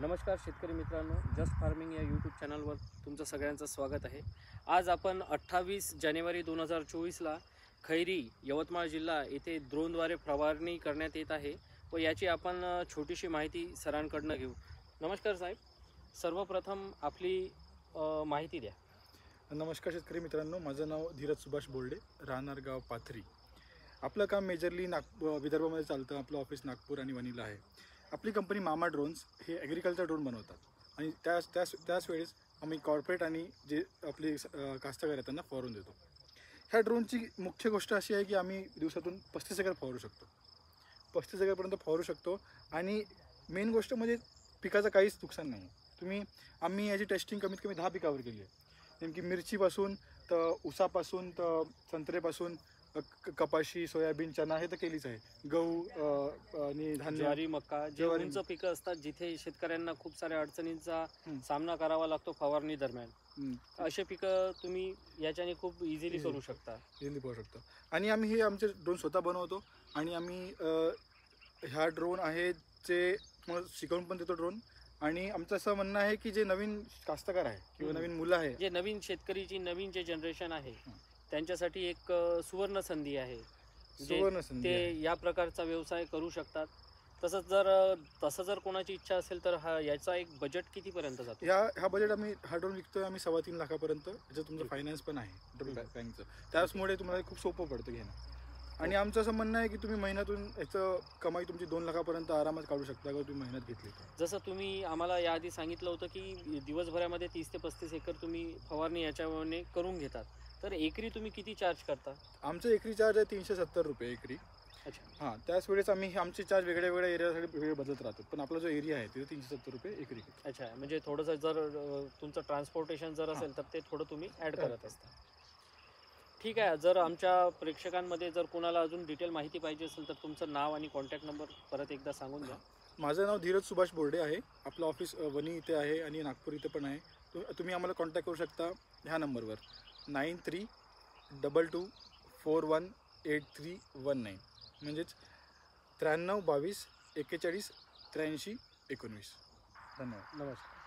नमस्कार शेतकरी मित्रांनो, जस्ट फार्मिंग या यूट्यूब चॅनलवर तुमचं सगळ्यांचं स्वागत आहे। आज आपण 28 जानेवारी 2024ला खैरी यवतमाळ जिल्हा येथे ड्रोनद्वारे फवारणी करण्यात येत आहे व याची आपण छोटीशी माहिती सरांकडून घेऊ। नमस्कार साहेब, सर्वप्रथम आपली माहिती द्या। नमस्कार शेतकरी मित्रांनो, माझं नाव धीरज सुभाष बोर्डे, राहणार गाव पाथरी। आपलं काम मेजरली विदर्भामध्ये चालतं। आपलं ऑफिस नागपूर आणि वणीला आहे। आपली कंपनी मामा ड्रोन्स हे ॲग्रिकल्चर ड्रोन बनवतात आणि त्याच वेळेस आम्ही कॉर्पोरेट आणि जे आपले कास्तकार आहेत त्यांना फवारून देतो। ह्या ड्रोनची मुख्य गोष्ट अशी आहे की आम्ही दिवसातून 35 एकर फवारू शकतो, 35 एकरपर्यंत फवारू शकतो। आणि मेन गोष्ट म्हणजे पिकाचं काहीच नुकसान नाही। आम्ही याची टेस्टिंग कमीत कमी 10 पिकावर केली आहे। नेमकी मिरचीपासून तर ऊसापासून तर संत्रेपासून कपाशी, सोयाबीन, चना हे तर केलीच आहे। गहू आणि धान्य, ज्वारी, मका जे उंच पिकं असतात जिथे शेतकऱ्यांना खूप साऱ्या अडचणींचा सामना करावा लागतो फवारणी दरम्यान, असे पिकं तुम्ही याच्याने खूप इझिली करू शकता। आणि आम्ही हे आमचे ड्रोन स्वतः बनवतो आणि आम्ही ह्या ड्रोन आहे जे शिकवून पण देतो ड्रोन। आणि आमचं असं म्हणणं आहे की जे नवीन कास्तकार आहे किंवा नवीन मुलं आहे, जे नवीन शेतकरीची नवीन जे जनरेशन आहे त्यांच्यासाठी एक सुवर्ण संधी आहे, ते या प्रकारचा व्यवसाय करू शकतात। तसं जर कोणाची इच्छा असेल तर याचा एक बजेट कितीपर्यंत जातो? हा बजेट हा ड्रोन विकतोय आम्ही 3.25 लाखापर्यंत। याचं तुमचं फायनान्स पण आहे ड्रोन बँकचं, त्याचमुळे तुम्हाला खूप सोपं पडतं घेणं। आणि आमचं असं म्हणणं आहे की तुम्ही महिन्यातून याचं कमाई तुमची 2 लाखापर्यंत आरामात काढू शकता जर तुम्ही मेहनत घेतली। जसं तुम्ही आम्हाला याआधी सांगितलं होतं की दिवसभरामध्ये 30 ते 35 एकर तुम्ही फवारणी याच्याने करून घेतात, तर एकरी तुम्ही किती चार्ज करता? आमचं एकरी चार्ज आहे 370 रुपये एकरी। अच्छा, हां, त्याच वेळेस आमचे चार्ज वेगळ्या वेगळ्या एरियासाठी वेगळे बदलत राहतात, पण आपला जो एरिया आहे तिथे 370 रुपये एकरी। अच्छा, म्हणजे थोडंसं जर तुमचं ट्रान्सपोर्टेशन जर असेल तर ते थोडं तुम्ही ॲड करत असता। ठीक आहे। जर आमच्या प्रेक्षकांमध्ये जर कोणाला अजून डिटेल माहिती पाहिजे असेल तर तुमचं नाव आणि कॉन्टॅक्ट नंबर परत एकदा सांगून द्या। माझं नाव धीरज सुभाष बोर्डे आहे। आपलं ऑफिस वणी इथे आहे आणि नागपूर इथे पण आहे। तुम्ही आम्हाला कॉन्टॅक्ट करू शकता ह्या नंबरवर 9322418319, म्हणजेच 9322418319। धन्यवाद। नमस्कार।